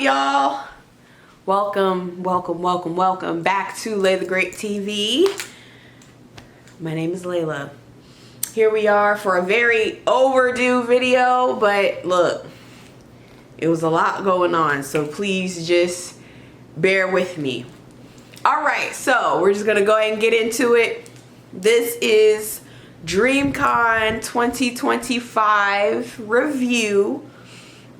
y'all? Welcome back to Lay the Great TV. My name is Layla. Here we are for a very overdue video, but look, it was a lot going on, so please just bear with me. Alright, so we're just gonna go ahead and get into it. This is Dreamcon 2025 review.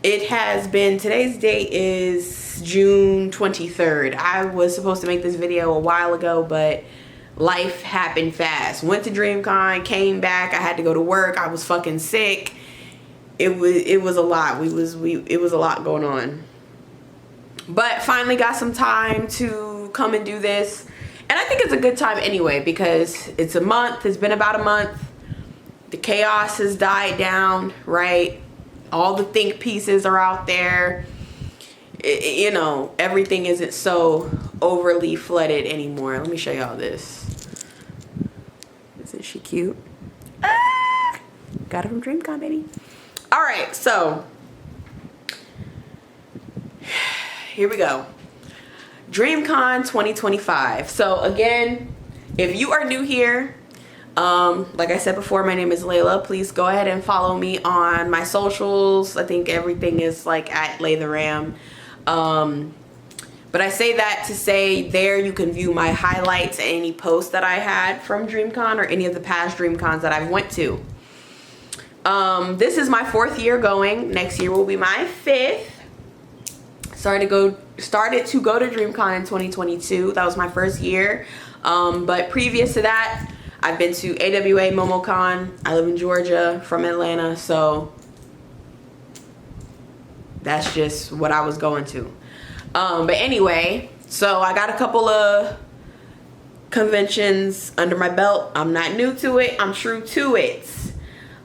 It has been, today's date is June 23rd. I was supposed to make this video a while ago, but life happened fast. Went to Dreamcon, came back, I had to go to work, I was fucking sick. It was a lot. It was a lot going on. But finally got some time to come and do this. And I think it's a good time anyway, because it's a month, it's been about a month. The chaos has died down, right? All the think pieces are out there. You know, everything isn't so overly flooded anymore. Let me show y'all this. Isn't she cute? Ah! Got it from Dreamcon, baby. All right, so here we go. Dreamcon 2025. So again, if you are new here, like I said before, my name is Layla. Please go ahead and follow me on my socials. I think everything is like at LaytheRam. But I say that to say there you can view my highlights and any posts that I had from Dreamcon or any of the past Dreamcons that I've went to. This is my 4th year going. Next year will be my 5th. Started to go to Dreamcon in 2022. That was my first year. But previous to that, I've been to AWA MomoCon. I live in Georgia, from Atlanta, so that's just what I was going to. But anyway, so I got a couple of conventions under my belt. I'm not new to it. I'm true to it.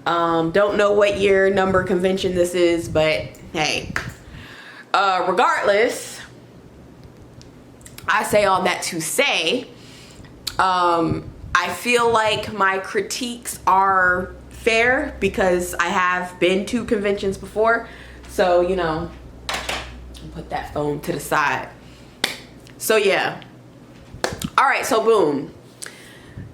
Don't know what year number convention this is, but hey. Regardless, I say all that to say, I feel like my critiques are fair because I have been to conventions before. So, you know, put that phone to the side. So yeah. All right, so boom.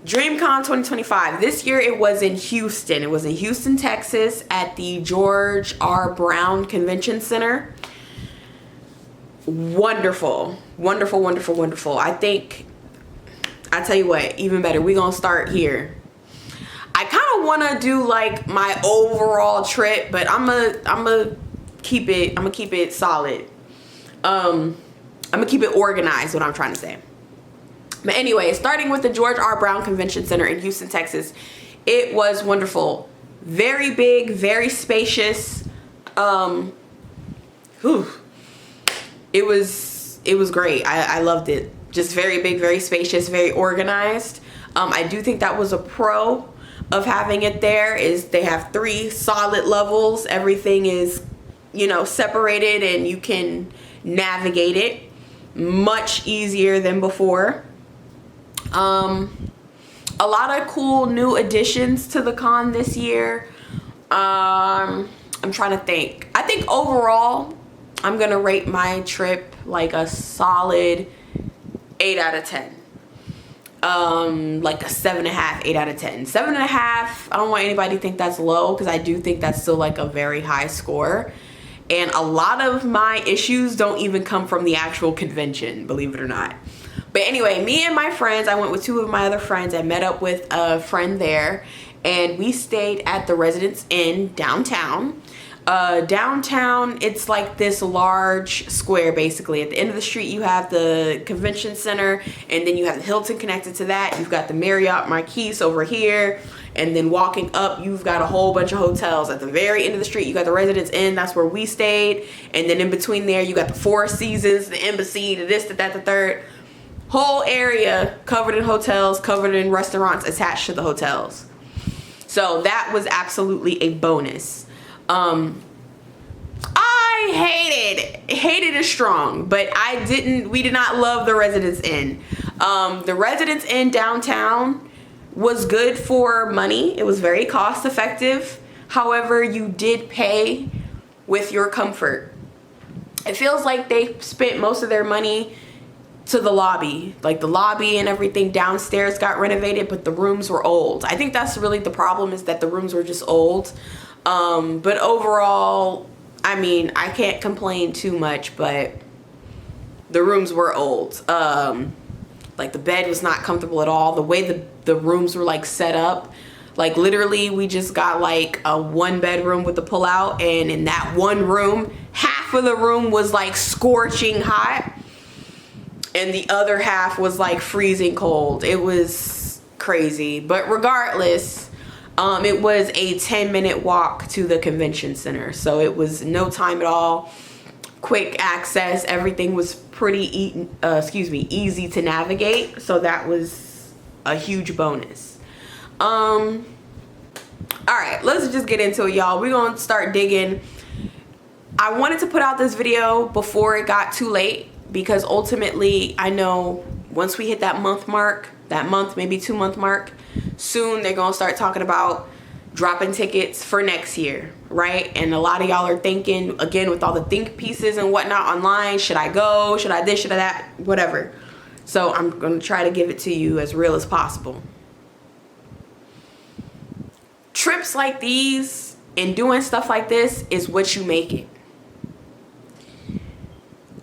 Dreamcon 2025. This year it was in Houston. It was in Houston, Texas at the George R. Brown Convention Center. Wonderful. Wonderful, wonderful, wonderful. I think, I tell you what, even better. We're going to start here. I kind of want to do like my overall trip, but I'm gonna keep it solid. I'm gonna keep it organized, what I'm trying to say. But anyway, starting with the George R. Brown Convention Center in Houston, Texas, it was wonderful. Very big, very spacious. It was great. I loved it. Just very big, very spacious, very organized. I do think that was a pro of having it there, is they have 3 solid levels. Everything is, you know, separated and you can navigate it much easier than before. A lot of cool new additions to the con this year. I'm trying to think. I think overall, I'm gonna rate my trip like a solid 8 out of 10. Like a 7.5, 8 out of 10. 7.5, I don't want anybody to think that's low, because I do think that's still like a very high score. And a lot of my issues don't even come from the actual convention, believe it or not. But anyway, me and my friends, I went with 2 of my other friends. I met up with a friend there, and we stayed at the Residence Inn downtown. Downtown, it's like this large square basically. At the end of the street you have the convention center, and then you have the Hilton connected to that. You've got the Marriott Marquis over here, and then walking up you've got a whole bunch of hotels. At the very end of the street you got the Residence Inn, that's where we stayed, and then in between there you got the Four Seasons, the Embassy, the this, the that, the third. Whole area covered in hotels, covered in restaurants attached to the hotels. So that was absolutely a bonus. I hated is strong, but we did not love the Residence Inn. The Residence Inn downtown was good for money. It was very cost effective. However, you did pay with your comfort. it feels like they spent most of their money to the lobby. Like the lobby and everything downstairs got renovated, but the rooms were old. I think that's really the problem, is that the rooms were just old. But overall, I mean, I can't complain too much, but the rooms were old. Like the bed was not comfortable at all. The way the rooms were like set up, like literally we just got like a 1-bedroom with a pull out, and in that one room, half of the room was like scorching hot and the other half was like freezing cold. It was crazy. But regardless, it was a 10-minute walk to the convention center, so it was no time at all. Quick access. Everything was pretty easy to navigate, so that was a huge bonus. All right, let's just get into it, y'all. We're gonna start digging. I wanted to put out this video before it got too late, because ultimately I know once we hit that month mark, maybe 2-month mark, soon they're gonna start talking about dropping tickets for next year, right? And a lot of y'all are thinking, again, with all the think pieces and whatnot online, should I go, should I this, should I that, whatever. So I'm gonna try to give it to you as real as possible. Trips like these and doing stuff like this is what you make it.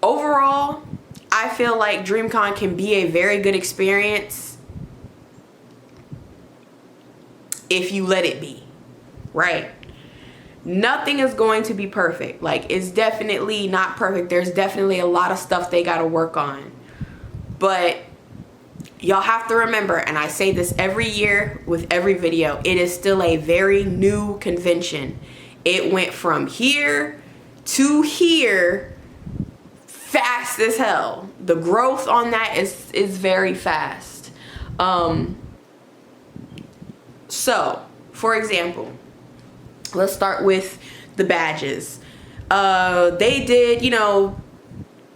Overall, I feel like Dreamcon can be a very good experience if you let it be, right? Nothing is going to be perfect. Like, it's definitely not perfect. There's definitely a lot of stuff they got to work on. But y'all have to remember, and I say this every year with every video, it is still a very new convention. It went from here to here fast as hell. The growth on that is very fast. So, for example, let's start with the badges. They did, you know,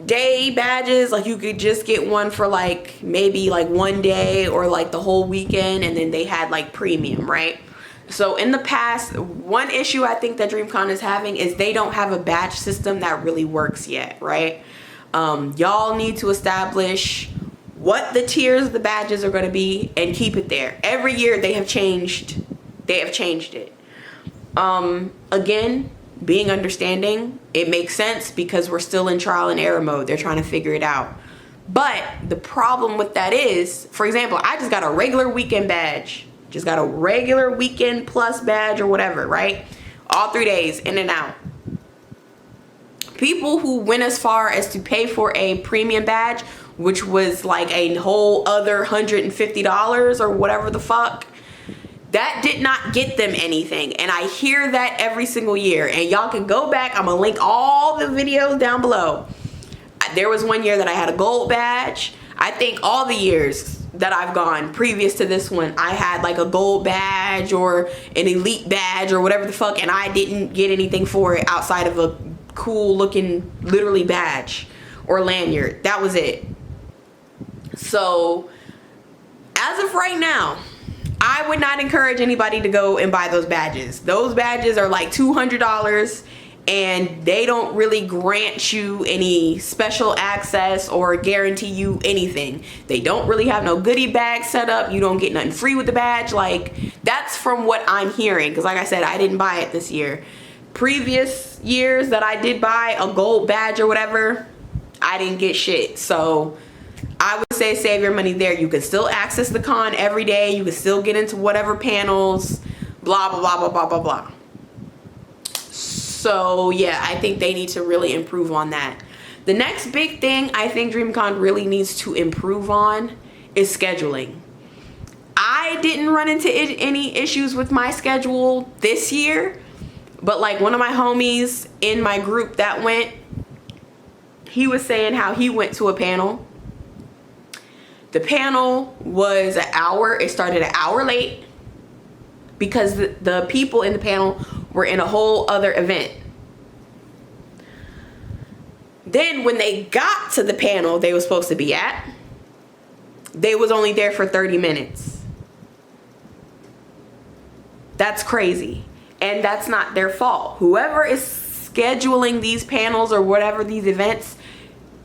day badges. Like, you could just get one for like maybe like 1 day or like the whole weekend, and then they had like premium, right? So in the past, one issue I think that Dreamcon is having is they don't have a badge system that really works yet, right? Y'all need to establish what the tiers of the badges are going to be and keep it there. Every year they have changed it. Again, being understanding, it makes sense because we're still in trial and error mode. They're trying to figure it out. But the problem with that is, for example, I just got a regular weekend badge. Just got a regular weekend plus badge or whatever, right? All 3 days, in and out. People who went as far as to pay for a premium badge, which was like a whole other $150 or whatever the fuck, that did not get them anything. And I hear that every single year. And y'all can go back. I'm gonna link all the videos down below. There was one year that I had a gold badge. I think all the years that I've gone previous to this one, I had like a gold badge or an elite badge or whatever the fuck, and I didn't get anything for it outside of a cool looking literally badge or lanyard. That was it. So as of right now, I would not encourage anybody to go and buy those badges. Those badges are like $200 and they don't really grant you any special access or guarantee you anything. They don't really have no goodie bag set up. You don't get nothing free with the badge. Like, that's from what I'm hearing, because like I said, I didn't buy it this year. Previous years that I did buy a gold badge or whatever, I didn't get shit. So I would say save your money there. You can still access the con every day. You can still get into whatever panels, blah, blah, blah, blah, blah, blah, blah. So yeah, I think they need to really improve on that. The next big thing I think Dreamcon really needs to improve on is scheduling. I didn't run into any issues with my schedule this year, but like one of my homies in my group that went, he was saying how he went to a panel. The panel was an hour. It started an hour late because the people in the panel were in a whole other event. Then when they got to the panel they were supposed to be at, they was only there for 30 minutes. That's crazy. And that's not their fault. Whoever is scheduling these panels or whatever, these events,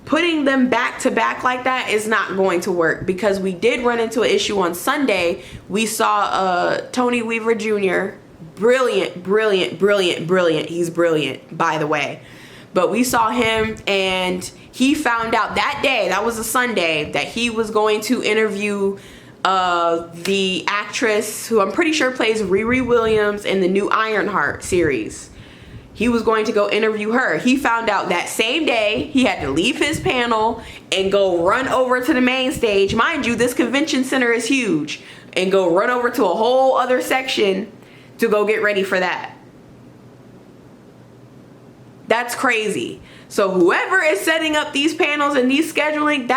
putting them back to back like that is not going to work, because we did run into an issue on Sunday. We saw Tony Weaver Jr. Brilliant. He's brilliant, by the way. But we saw him, and he found out that day, that was a Sunday, that he was going to interview the actress who I'm pretty sure plays Riri Williams in the new Ironheart series. He was going to go interview her. He found out that same day. He had to leave his panel and go run over to the main stage. Mind you, this convention center is huge. And go run over to a whole other section to go get ready for that. That's crazy. So whoever is setting up these panels and these scheduling,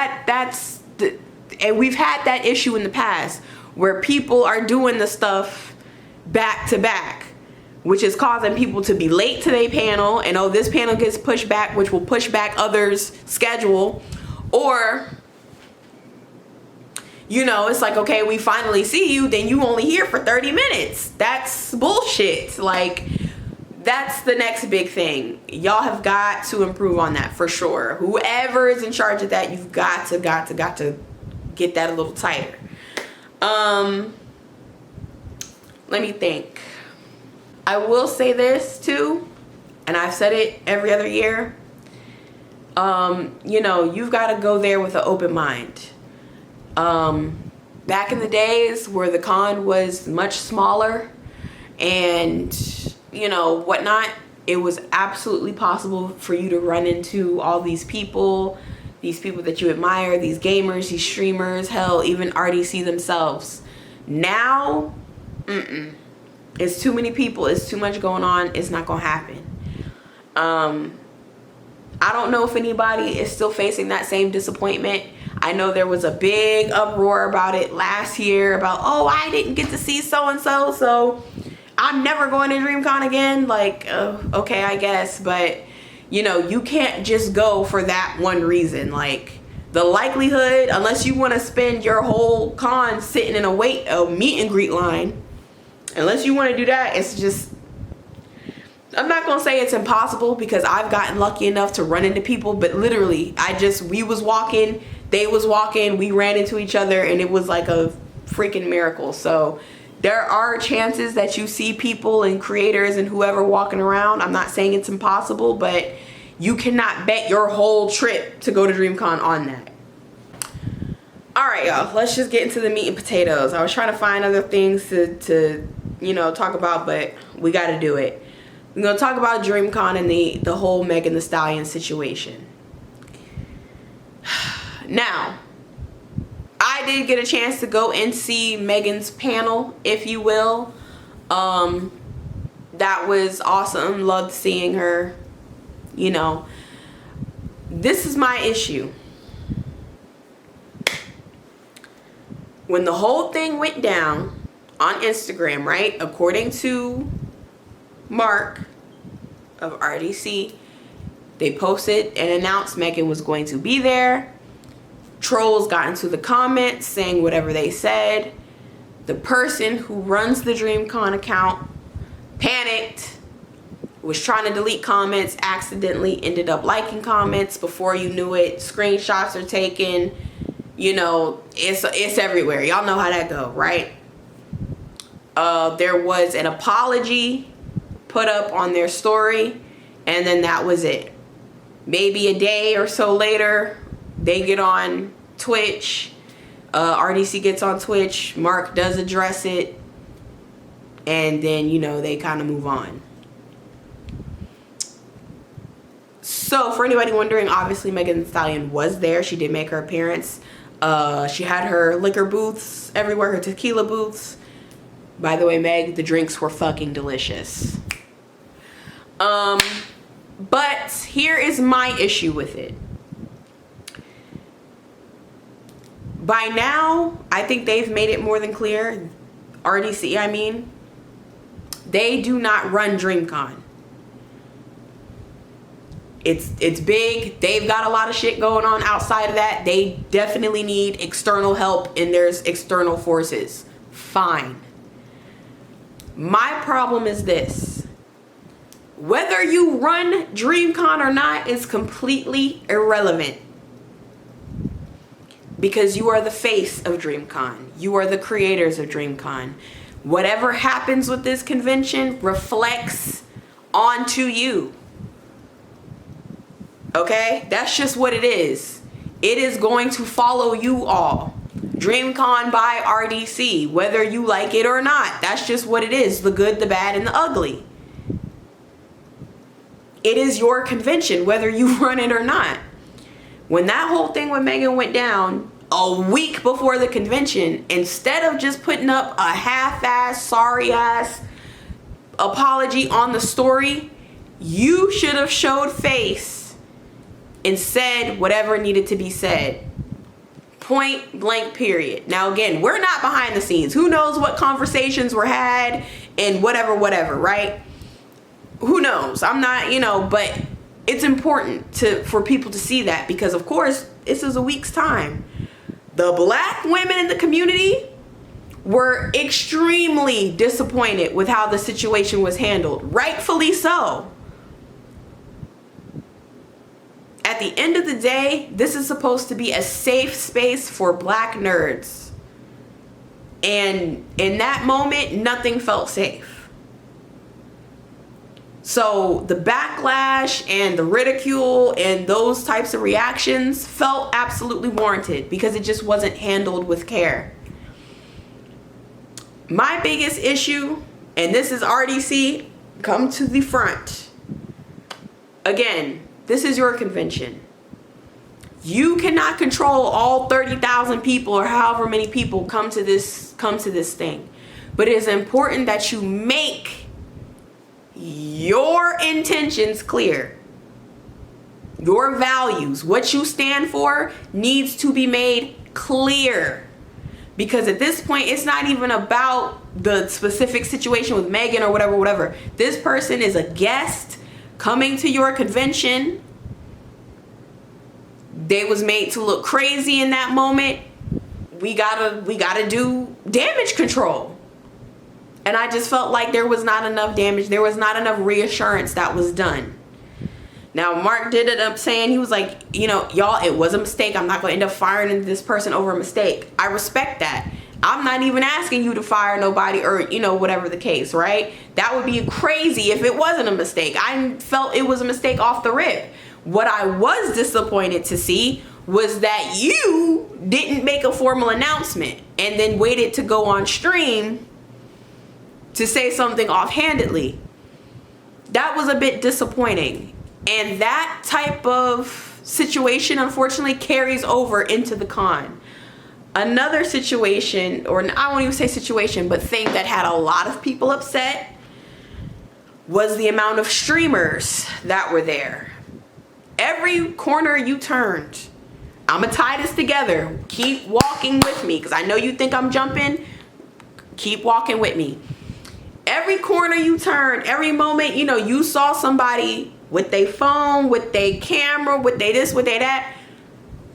and we've had that issue in the past where people are doing the stuff back to back, which is causing people to be late to their panel, and oh, this panel gets pushed back, which will push back others' schedule. Or, you know, it's like, okay, we finally see you, then you only here for 30 minutes. That's bullshit. Like, that's the next big thing. Y'all have got to improve on that for sure. Whoever is in charge of that, you've got to get that a little tighter. Let me think. I will say this too, and I've said it every other year. You know, you've got to go there with an open mind. Back in the days where the con was much smaller and, you know, whatnot, it was absolutely possible for you to run into all these people that you admire, these gamers, these streamers, hell, even RDC themselves. Now, it's too many people, it's too much going on, it's not gonna happen. I don't know if anybody is still facing that same disappointment. I know there was a big uproar about it last year about, oh, I didn't get to see so-and-so, so I'm never going to Dreamcon again. Like, okay, I guess, but you know, you can't just go for that one reason. Like, the likelihood, unless you want to spend your whole con sitting in a meet and greet line, unless you want to do that, it's just, I'm not going to say it's impossible, because I've gotten lucky enough to run into people, but literally, we was walking, they was walking, we ran into each other, and it was like a freaking miracle. So there are chances that you see people and creators and whoever walking around. I'm not saying it's impossible, but you cannot bet your whole trip to go to Dreamcon on that. All right, y'all, let's just get into the meat and potatoes. I was trying to find other things to you know, talk about, but we got to do it. We're going to talk about Dreamcon and the whole Megan Thee Stallion situation. Now, I did get a chance to go and see Megan's panel, if you will. That was awesome. Loved seeing her. You know, this is my issue. When the whole thing went down on Instagram, right? According to Mark of RDC, they posted and announced Megan was going to be there. Trolls got into the comments saying whatever they said. The person who runs the Dreamcon account panicked, was trying to delete comments, accidentally ended up liking comments. Before you knew it, screenshots are taken. You know, it's everywhere. Y'all know how that go, right? There was an apology put up on their story, and then that was it. Maybe a day or so later, they get on Twitch. RDC gets on Twitch. Mark does address it, and then, you know, they kind of move on. So for anybody wondering, obviously Megan Thee Stallion was there. She did make her appearance. She had her liquor booths everywhere, her tequila booths. By the way, Meg, the drinks were fucking delicious. But here is my issue with it. By now, I think they've made it more than clear, RDC, I mean, they do not run Dreamcon. It's big. They've got a lot of shit going on outside of that. They definitely need external help, and there's external forces. Fine. My problem is this. Whether you run Dreamcon or not is completely irrelevant. Because you are the face of Dreamcon. You are the creators of Dreamcon. Whatever happens with this convention reflects onto you. Okay? That's just what it is. It is going to follow you all. Dreamcon by RDC, whether you like it or not. That's just what it is. The good, the bad, and the ugly. It is your convention, whether you run it or not. When that whole thing with Megan went down a week before the convention, instead of just putting up a half-ass, sorry-ass apology on the story, you should have showed face and said whatever needed to be said. Point blank, period. Now, again, we're not behind the scenes. Who knows what conversations were had and whatever, right? Who knows? I'm not, but it's important for people to see that, because of course this is a week's time. The black women in the community were extremely disappointed with how the situation was handled. Rightfully so. At the end of the day, this is supposed to be a safe space for black nerds. And in that moment, nothing felt safe. So the backlash and the ridicule and those types of reactions felt absolutely warranted, because it just wasn't handled with care. My biggest issue, and this is RDC, come to the front. Again, this is your convention. You cannot control all 30,000 people or however many people come to this thing. But it is important that you make your intentions clear. Your values, what you stand for, needs to be made clear. Because at this point, it's not even about the specific situation with Megan or whatever. This person is a guest coming to your convention. They was made to look crazy in that moment. We gotta do damage control. And I just felt like there was not enough damage. There was not enough reassurance that was done. Now, Mark did end up saying, he was like, y'all, it was a mistake. I'm not going to end up firing this person over a mistake. I respect that. I'm not even asking you to fire nobody or, whatever the case, right? That would be crazy if it wasn't a mistake. I felt it was a mistake off the rip. What I was disappointed to see was that you didn't make a formal announcement and then waited to go on stream to say something offhandedly. That was a bit disappointing. And that type of situation, unfortunately, carries over into the con. Another situation, or I won't even say situation, but thing that had a lot of people upset was the amount of streamers that were there. Every corner you turned, I'm gonna tie this together. Keep walking with me, because I know you think I'm jumping. Keep walking with me. Every corner you turn, every moment, you saw somebody with their phone, with their camera, with their this, with their that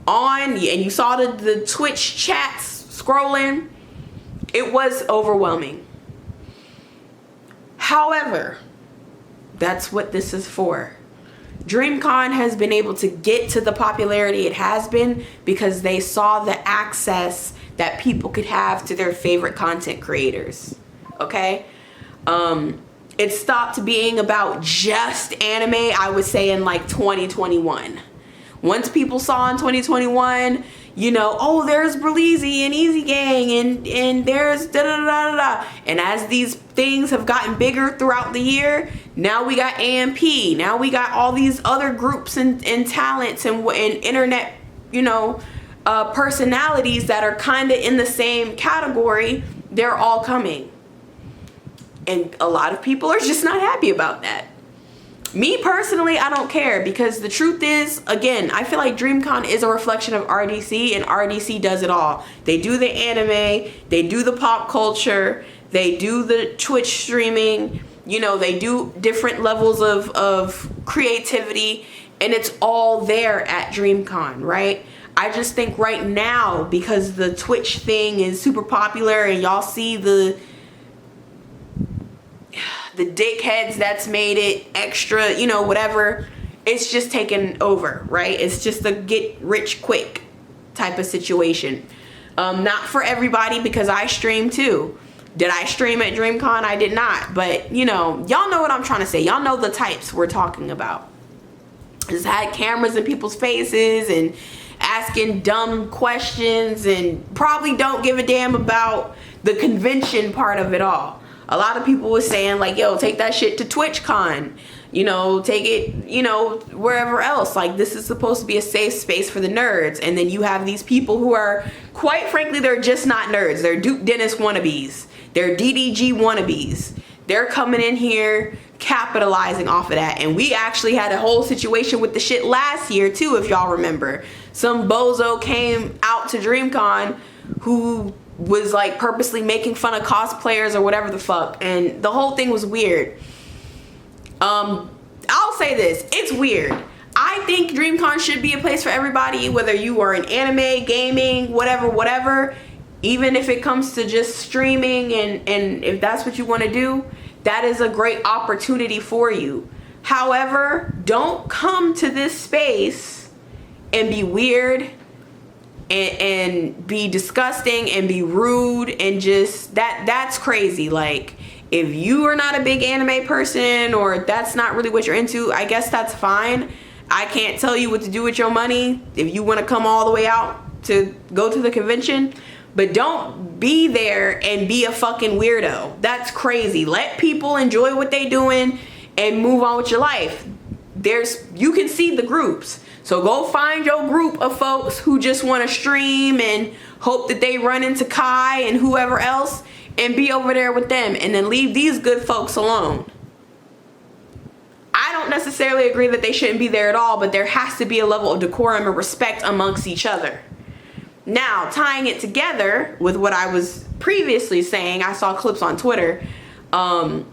on, and you saw the Twitch chats scrolling. It was overwhelming. However, that's what this is for. Dreamcon has been able to get to the popularity it has been because they saw the access that people could have to their favorite content creators. Okay? It stopped being about just anime, I would say, in like 2021. Once people saw in 2021, oh, there's Berleezy and Easy Gang and there's da-da-da-da-da. And as these things have gotten bigger throughout the year, now we got AMP. Now we got all these other groups and talents and internet, personalities that are kind of in the same category. They're all coming. And a lot of people are just not happy about that. Me personally, I don't care, because the truth is, again, I feel like Dreamcon is a reflection of RDC, and RDC does it all. They do the anime, they do the pop culture, they do the Twitch streaming, they do different levels of creativity, and it's all there at Dreamcon, right? I just think right now, because the Twitch thing is super popular and y'all see the the dickheads that's made it extra, you know, whatever. It's just taken over, right? It's just a get rich quick type of situation. Not for everybody, because I stream too. Did I stream at Dreamcon? I did not. But, you know, y'all know what I'm trying to say. Y'all know the types we're talking about. Just had cameras in people's faces and asking dumb questions and probably don't give a damn about the convention part of it all. A lot of people were saying like, yo, take that shit to TwitchCon, you know, take it, you know, wherever else. Like, this is supposed to be a safe space for the nerds. And then you have these people who are, quite frankly, they're just not nerds. They're Duke Dennis wannabes. They're DDG wannabes. They're coming in here capitalizing off of that. And we actually had a whole situation with the shit last year too, if y'all remember. Some bozo came out to Dreamcon who was like purposely making fun of cosplayers or whatever the fuck, and the whole thing was weird. I'll say this, it's weird. I think Dreamcon should be a place for everybody, whether you are in anime, gaming, whatever. Even if it comes to just streaming, and if that's what you want to do, that is a great opportunity for you. However, don't come to this space and be weird and be disgusting and be rude and just that's crazy. Like, if you are not a big anime person or that's not really what you're into, I guess that's fine. I can't tell you what to do with your money if you want to come all the way out to go to the convention, but don't be there and be a fucking weirdo. That's crazy. Let people enjoy what they doing and move on with your life. You can see the groups. So go find your group of folks who just want to stream and hope that they run into Kai and whoever else and be over there with them, and then leave these good folks alone. I don't necessarily agree that they shouldn't be there at all, but there has to be a level of decorum and respect amongst each other. Now, tying it together with what I was previously saying, I saw clips on Twitter of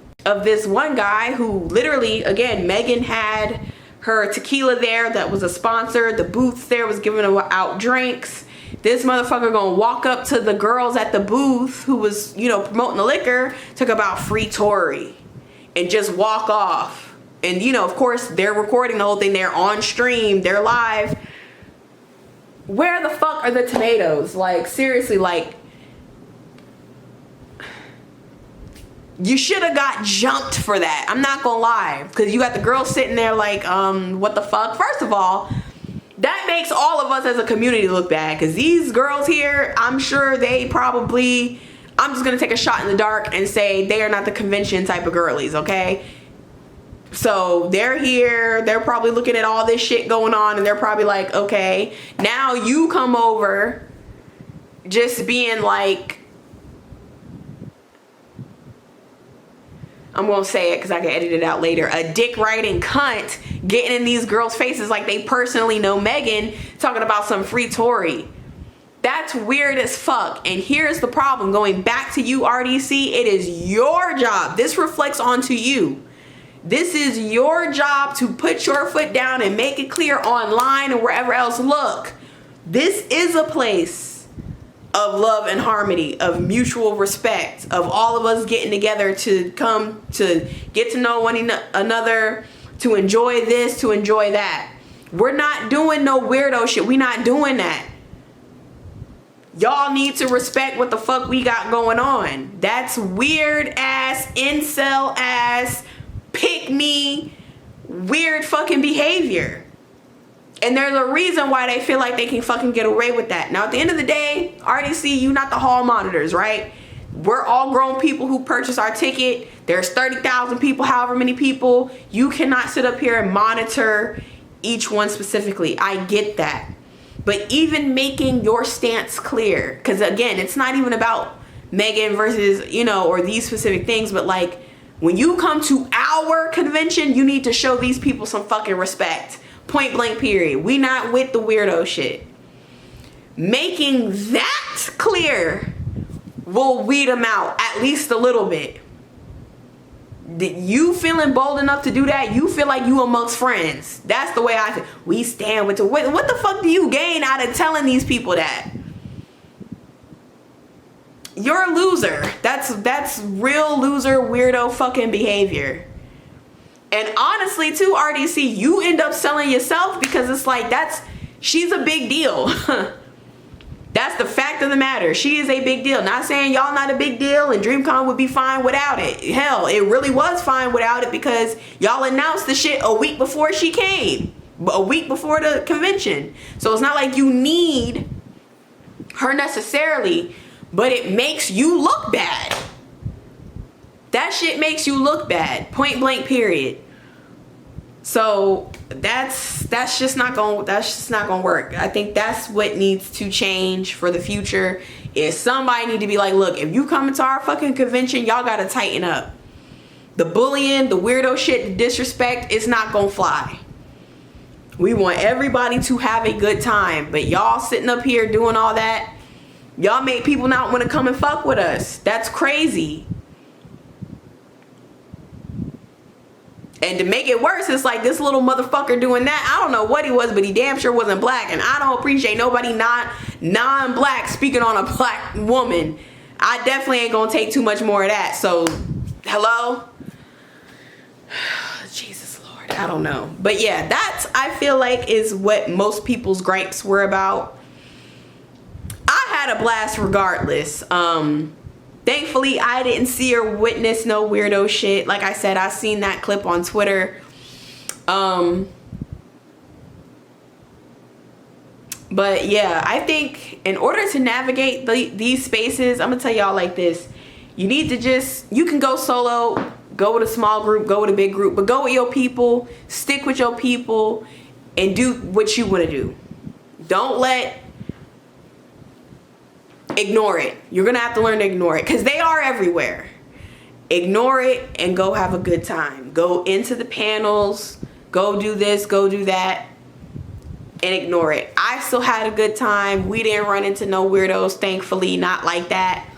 this one guy who literally, again, Megan had her tequila there that was a sponsor. The booth there was giving out drinks. This motherfucker gonna walk up to the girls at the booth who was, you know, promoting the liquor, talk about free Tory, and just walk off. And, you know, of course, they're recording the whole thing. They're on stream. They're live. Where the fuck are the tomatoes? Like, seriously, like, you should have got jumped for that. I'm not gonna lie. Because you got the girls sitting there like, what the fuck? First of all, that makes all of us as a community look bad. Because these girls here, I'm sure they probably, I'm just gonna take a shot in the dark and say they are not the convention type of girlies, okay? So they're here, they're probably looking at all this shit going on, and they're probably like, okay, now you come over just being like, I'm gonna say it because I can edit it out later, a dick riding cunt getting in these girls' faces like they personally know Megan, talking about some free Tory. That's weird as fuck. And here's the problem, going back to you, RDC, it is your job. This reflects onto you. This is your job to put your foot down and make it clear online and wherever else. Look, this is a place of love and harmony, of mutual respect, of all of us getting together to come to get to know one another, to enjoy this, to enjoy that. We're not doing no weirdo shit. We not doing that. Y'all need to respect what the fuck we got going on. That's weird ass, incel ass, pick me, weird fucking behavior. And there's a reason why they feel like they can fucking get away with that. Now, at the end of the day, RDC, you not the hall monitors, right? We're all grown people who purchase our ticket. There's 30,000 people, however many people. You cannot sit up here and monitor each one specifically. I get that. But even making your stance clear, because again, it's not even about Megan versus, you know, or these specific things, but like, when you come to our convention, you need to show these people some fucking respect. Point blank period. We not with the weirdo shit. Making that clear will weed them out at least a little bit. You feeling bold enough to do that, you feel like you amongst friends. That's the way I feel. We stand with the, what the fuck do you gain out of telling these people that? you're a loser. That's real loser, weirdo fucking behavior. And honestly, too, RDC, you end up selling yourself because it's like, she's a big deal. That's the fact of the matter. She is a big deal. Not saying y'all not a big deal and Dreamcon would be fine without it. Hell, it really was fine without it because y'all announced the shit a week before she came. A week before the convention. So it's not like you need her necessarily, but it makes you look bad. That shit makes you look bad. Point blank, period. So that's just not gonna work. I think that's what needs to change for the future. Is somebody need to be like, look, if you come into our fucking convention, y'all gotta tighten up. The bullying, the weirdo shit, the disrespect, it's not gonna fly. We want everybody to have a good time, but y'all sitting up here doing all that, y'all make people not want to come and fuck with us. That's crazy. And to make it worse, it's like this little motherfucker doing that. I don't know what he was, but he damn sure wasn't black. And I don't appreciate nobody non-black speaking on a black woman. I definitely ain't gonna take too much more of that. So, hello? Jesus Lord, I don't know. But yeah, that's, I feel like, is what most people's gripes were about. I had a blast regardless. Thankfully, I didn't see or witness no weirdo shit. Like I said, I seen that clip on Twitter. But yeah, I think in order to navigate these spaces, I'm gonna tell y'all like this. You need to you can go solo, go with a small group, go with a big group, but go with your people, stick with your people, and do what you want to do. Don't ignore it. You're gonna have to learn to ignore it because they are everywhere. Ignore it and go have a good time. Go into the panels, go do this, go do that, and ignore it. I still had a good time. We didn't run into no weirdos, thankfully, not like that.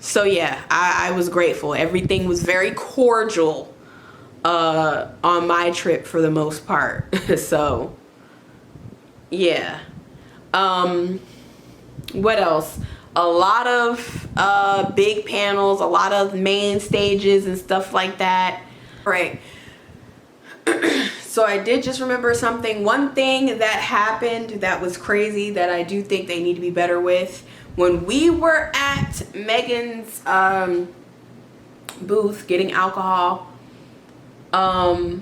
So yeah, I was grateful. Everything was very cordial on my trip for the most part. So yeah. What else? A lot of big panels, a lot of main stages and stuff like that. All right. So I did just remember something. One thing that happened that was crazy that I do think they need to be better with. When we were at Megan's booth getting alcohol, I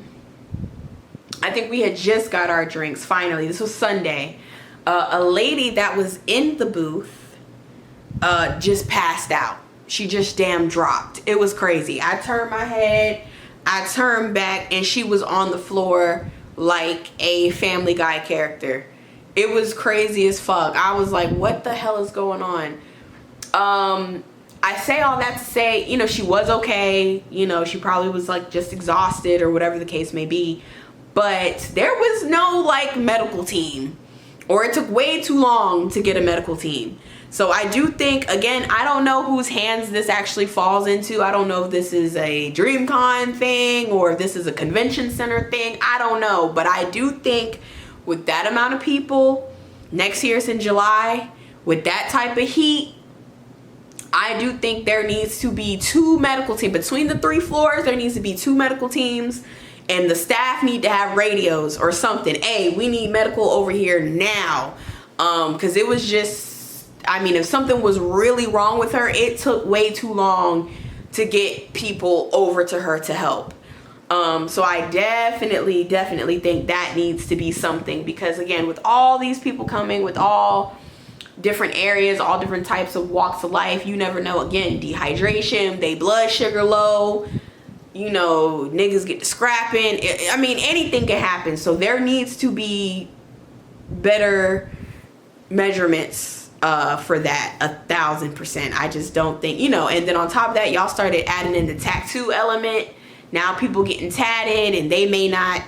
think we had just got our drinks finally. This was Sunday. A lady that was in the booth just passed out. She just damn dropped. It was crazy. I turned my head, I turned back, and she was on the floor like a Family Guy character. It was crazy as fuck. I was like, what the hell is going on? I say all that to say, you know, she was okay. You know, she probably was like just exhausted or whatever the case may be. But there was no like medical team. Or it took way too long to get a medical team. So I do think, again, I don't know whose hands this actually falls into. I don't know if this is a Dreamcon thing or if this is a convention center thing. I don't know. But I do think with that amount of people, next year it's in July, with that type of heat, I do think there needs to be 2 medical teams. Between the 3 floors, there needs to be 2 medical teams. And the staff need to have radios or something. Hey, we need medical over here now. Because it was just, I mean, if something was really wrong with her, it took way too long to get people over to her to help. So I definitely think that needs to be something. Because again, with all these people coming, with all different areas, all different types of walks of life, you never know. Again, dehydration, they blood sugar low. You know, niggas get to scrapping. I mean, anything can happen. So there needs to be better measurements for that, 1000%. I just don't think, you know, and then on top of that, y'all started adding in the tattoo element. Now people getting tatted and they may not,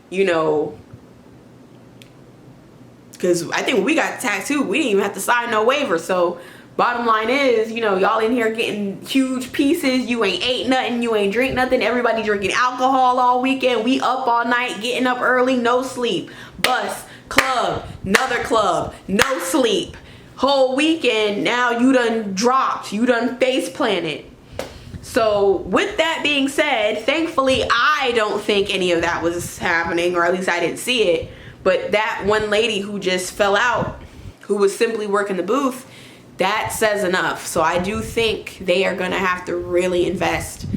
you know, because I think when we got tattooed, we didn't even have to sign no waiver. So bottom line is, you know, y'all in here getting huge pieces. You ain't ate nothing. You ain't drink nothing. Everybody drinking alcohol all weekend. We up all night, getting up early, no sleep. Bus, club, another club, no sleep. whole weekend, now you done dropped, you done face planted. So with that being said, thankfully I don't think any of that was happening, or at least I didn't see it. But that one lady who just fell out, who was simply working the booth, that says enough. So I do think they are gonna have to really invest.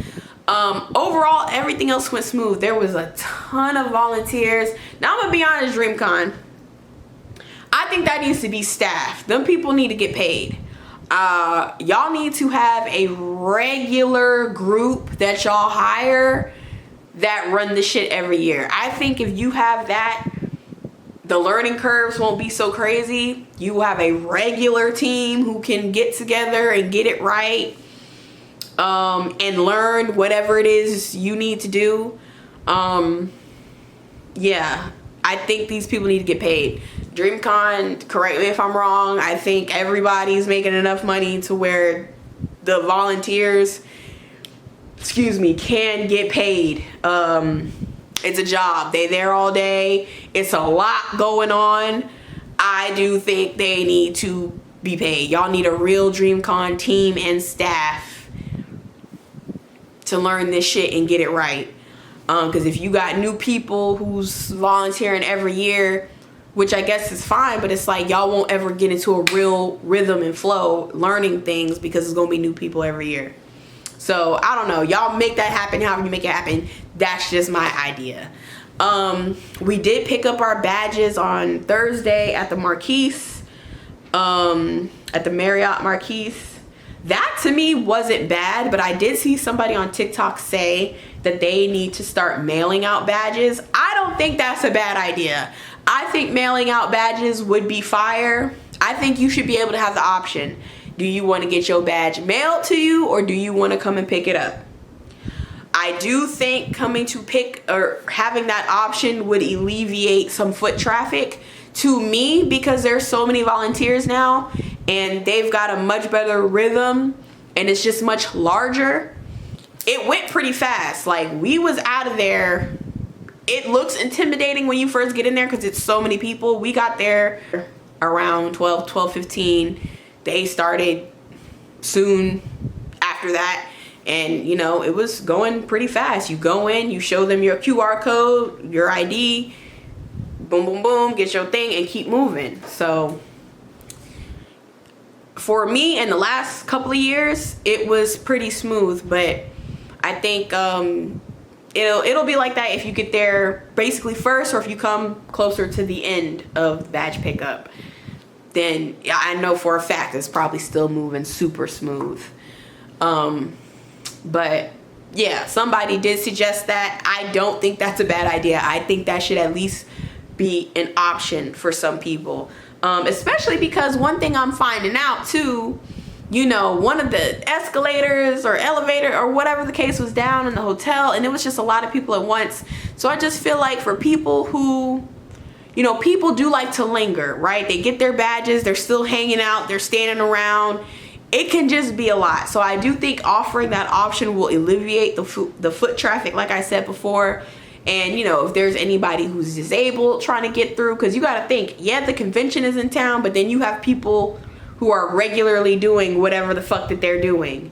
Overall, everything else went smooth. There was a ton of volunteers. Now I'm gonna be honest, Dreamcon, I think that needs to be staffed. Them people need to get paid. Y'all need to have a regular group that y'all hire that run the shit every year. I think if you have that, the learning curves won't be so crazy. You have a regular team who can get together and get it right, and learn whatever it is you need to do. Yeah, I think these people need to get paid. Dreamcon, correct me if I'm wrong, I think everybody's making enough money to where the volunteers, can get paid. It's a job. They there all day. It's a lot going on. I do think they need to be paid. Y'all need a real Dreamcon team and staff to learn this shit and get it right. Because if you got new people who's volunteering every year, which I guess is fine, but it's like y'all won't ever get into a real rhythm and flow learning things because it's gonna be new people every year. So I don't know, y'all make that happen however you make it happen. That's just my idea. We did pick up our badges on Thursday at the Marquise, at the Marriott Marquise. That to me wasn't bad, but I did see somebody on TikTok say that they need to start mailing out badges. I don't think that's a bad idea. I think mailing out badges would be fire. I think you should be able to have the option. Do you want to get your badge mailed to you, or do you want to come and pick it up? I do think coming to pick or having that option would alleviate some foot traffic to me, because there's so many volunteers now and they've got a much better rhythm and it's just much larger. It went pretty fast. Like, we was out of there. It looks intimidating when you first get in there because it's so many people. We got there around 12:15. They started soon after that, and you know, it was going pretty fast. You go in, you show them your QR code, your ID, boom boom boom, get your thing and keep moving. So for me, in the last couple of years, it was pretty smooth, but I think it'll be like that if you get there basically first, or if you come closer to the end of badge pickup. Then I know for a fact it's probably still moving super smooth. But yeah, somebody did suggest that. I don't think that's a bad idea. I think that should at least be an option for some people. Especially because one thing I'm finding out too, you know, one of the escalators or elevator or whatever the case was down in the hotel, and it was just a lot of people at once. So I just feel like for people who, you know, people do like to linger, right? They get their badges, they're still hanging out, they're standing around. It can just be a lot. So I do think offering that option will alleviate the foot traffic, like I said before. And, you know, if there's anybody who's disabled trying to get through, because you got to think, yeah, the convention is in town, but then you have people who are regularly doing whatever the fuck that they're doing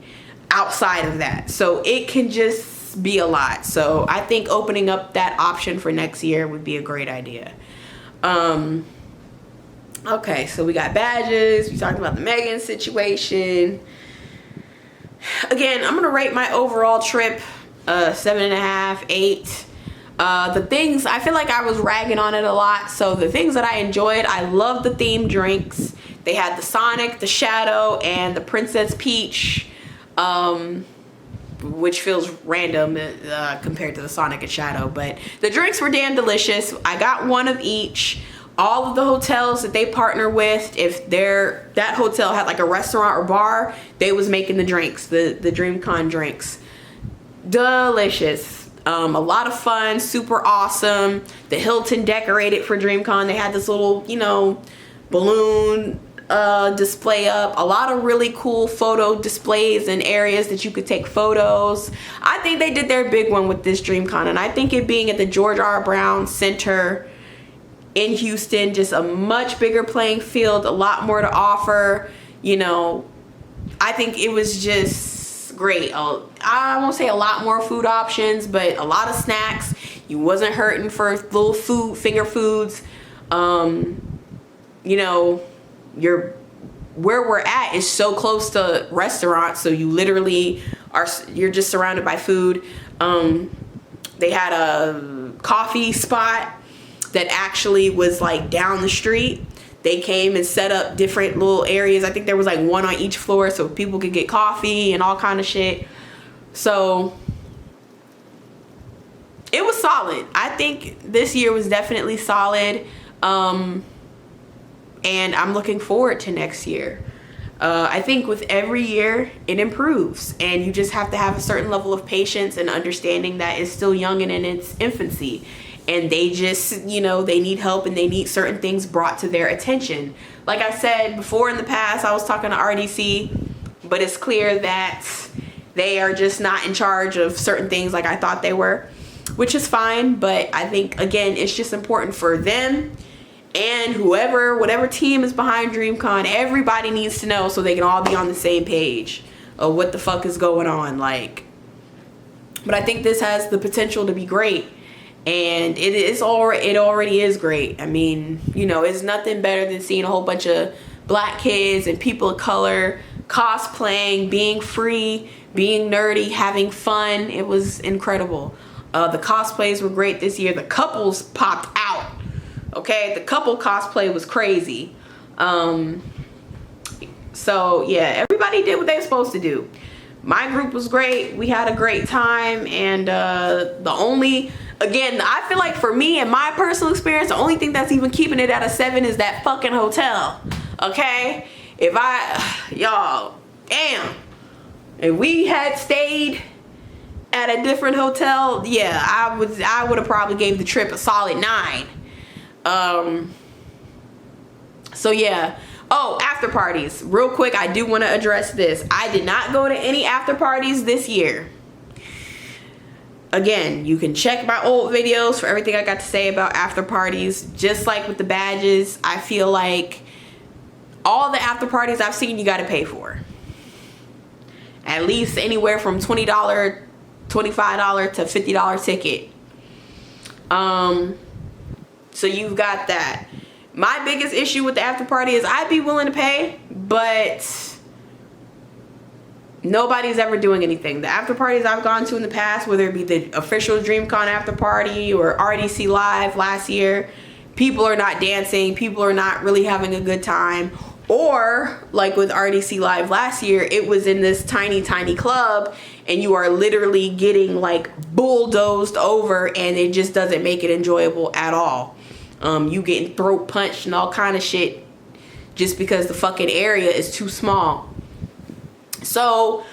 outside of that. So it can just be a lot. So I think opening up that option for next year would be a great idea. Okay, so we got badges. We talked about the Megan situation. Again, I'm gonna rate my overall trip 7.5, 8. The things, I feel like I was ragging on it a lot. So the things that I enjoyed, I love the themed drinks. They had the Sonic, the Shadow, and the Princess Peach, which feels random compared to the Sonic and Shadow, but the drinks were damn delicious. I got one of each. All of the hotels that they partner with, if that hotel had like a restaurant or bar, they was making the drinks, the Dreamcon drinks. Delicious. A lot of fun, super awesome. The Hilton decorated for Dreamcon. They had this little, you know, balloon display up. A lot of really cool photo displays and areas that you could take photos. I think they did their big one with this Dreamcon, and I think it being at the George R. Brown Center in Houston, just a much bigger playing field, a lot more to offer. You know, I think it was just great. I won't say a lot more food options, but a lot of snacks. You wasn't hurting for little finger foods. You know, where we're at is so close to restaurants, so you literally you're just surrounded by food. They had a coffee spot that actually was like down the street. They came and set up different little areas. I think there was like one on each floor so people could get coffee and all kind of shit. So it was solid. I think this year was definitely solid. And I'm looking forward to next year. I think with every year it improves, and you just have to have a certain level of patience and understanding that it's still young and in its infancy, and they just, you know, they need help and they need certain things brought to their attention. Like I said before, in the past I was talking to RDC, but it's clear that they are just not in charge of certain things like I thought they were, which is fine. But I think, again, it's just important for them and whatever team is behind Dreamcon, everybody needs to know so they can all be on the same page of what the fuck is going on. Like, but I think this has the potential to be great, and it already is great. I mean, you know, it's nothing better than seeing a whole bunch of black kids and people of color cosplaying, being free, being nerdy, having fun. It was incredible. The cosplays were great this year. The couples popped out. Okay, the couple cosplay was crazy. So yeah, everybody did what they were supposed to do. My group was great. We had a great time, and again, I feel like for me and my personal experience, the only thing that's even keeping it at a 7 is that fucking hotel. Okay, y'all, damn, if we had stayed at a different hotel, yeah, I would have probably gave the trip a solid 9. So yeah. Oh, after parties. Real quick, I do want to address this. I did not go to any after parties this year. Again, you can check my old videos for everything I got to say about after parties. Just like with the badges, I feel like all the after parties I've seen, you got to pay for. At least anywhere from $20, $25 to $50 ticket. So you've got that. My biggest issue with the after party is I'd be willing to pay, but nobody's ever doing anything. The after parties I've gone to in the past, whether it be the official Dreamcon after party or RDC Live last year, people are not dancing, people are not really having a good time. Or like with RDC Live last year, it was in this tiny club, and you are literally getting like bulldozed over, and it just doesn't make it enjoyable at all. You getting throat punched and all kind of shit just because the fucking area is too small. So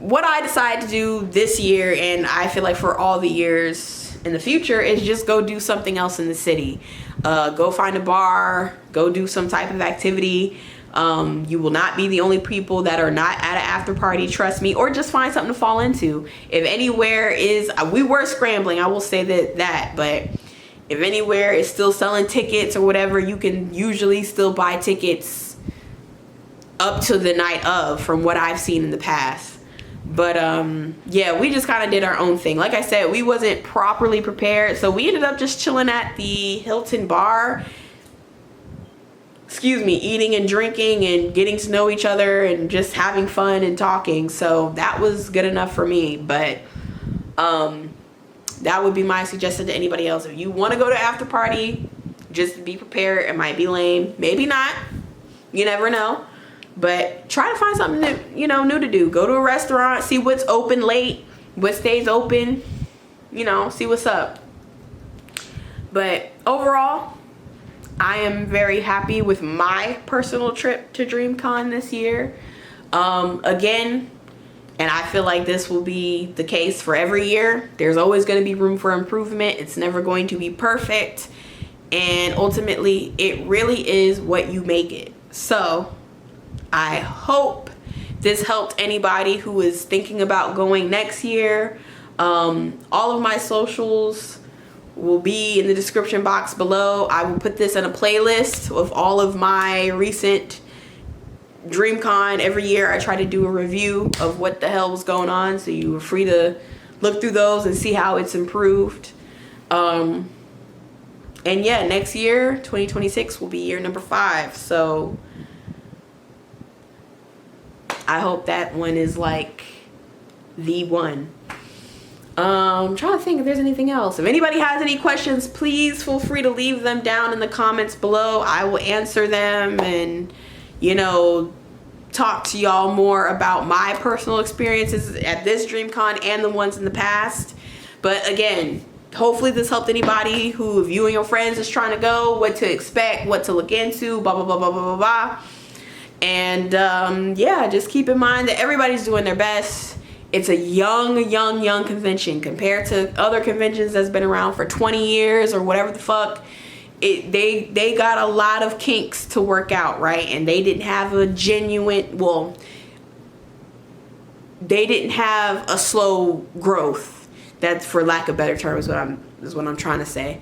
what I decided to do this year, and I feel like for all the years in the future, is just go do something else in the city. Go find a bar, go do some type of activity. You will not be the only people that are not at an after party, trust me, or just find something to fall into. If anywhere is, we were scrambling, I will say that, but if anywhere is still selling tickets or whatever, you can usually still buy tickets up to the night of, from what I've seen in the past. But yeah, we just kind of did our own thing. Like I said, we wasn't properly prepared, so we ended up just chilling at the Hilton bar, eating and drinking and getting to know each other and just having fun and talking. So that was good enough for me. But that would be my suggestion to anybody else. If you want to go to after party, just be prepared. It might be lame, maybe not, you never know. But try to find something that, new to do. Go to a restaurant, see what's open late, what stays open, see what's up. But overall, I am very happy with my personal trip to Dreamcon this year. Again, and I feel like this will be the case for every year. There's always going to be room for improvement. It's never going to be perfect. And ultimately, it really is what you make it. So I hope this helped anybody who is thinking about going next year. All of my socials will be in the description box below. I will put this in a playlist of all of my recent Dreamcon. Every year I try to do a review of what the hell was going on, so you are free to look through those and see how it's improved. And yeah, next year 2026 will be year number 5, so I hope that one is like the one. I'm trying to think if there's anything else. If anybody has any questions, please feel free to leave them down in the comments below. I will answer them and, you know, talk to y'all more about my personal experiences at this Dreamcon and the ones in the past. But again, hopefully this helped anybody who, if you and your friends is trying to go, what to expect, what to look into, blah, blah, blah, blah, blah, blah, blah. And yeah, just keep in mind that everybody's doing their best. It's a young convention compared to other conventions that's been around for 20 years or whatever the fuck. They got a lot of kinks to work out, right? And they didn't have a genuine, well, they didn't have a slow growth. That's, for lack of better terms, is what I'm trying to say.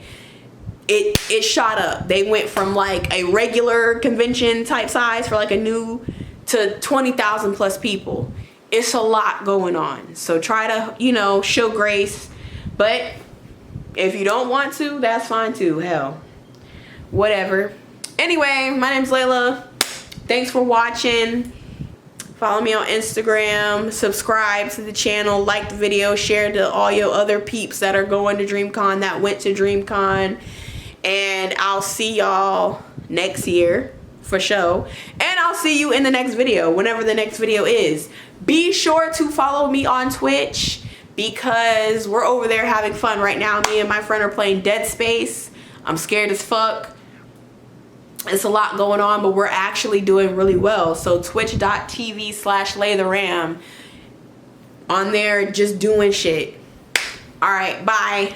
It shot up. They went from like a regular convention type size for like a new to 20,000 plus people. It's a lot going on, so try to, you know, show grace. But if you don't want to, that's fine too. Hell, whatever. Anyway, my name's Layla. Thanks for watching. Follow me on Instagram, subscribe to the channel, like the video, share to all your other peeps that are going to Dreamcon, that went to Dreamcon. And I'll see y'all next year for sure. And I'll see you in the next video, whenever the next video is. Be sure to follow me on Twitch, because we're over there having fun right now. Me and my friend are playing Dead Space. I'm scared as fuck. It's a lot going on, but we're actually doing really well. So twitch.tv/LaytheRam. On there, just doing shit. All right, bye.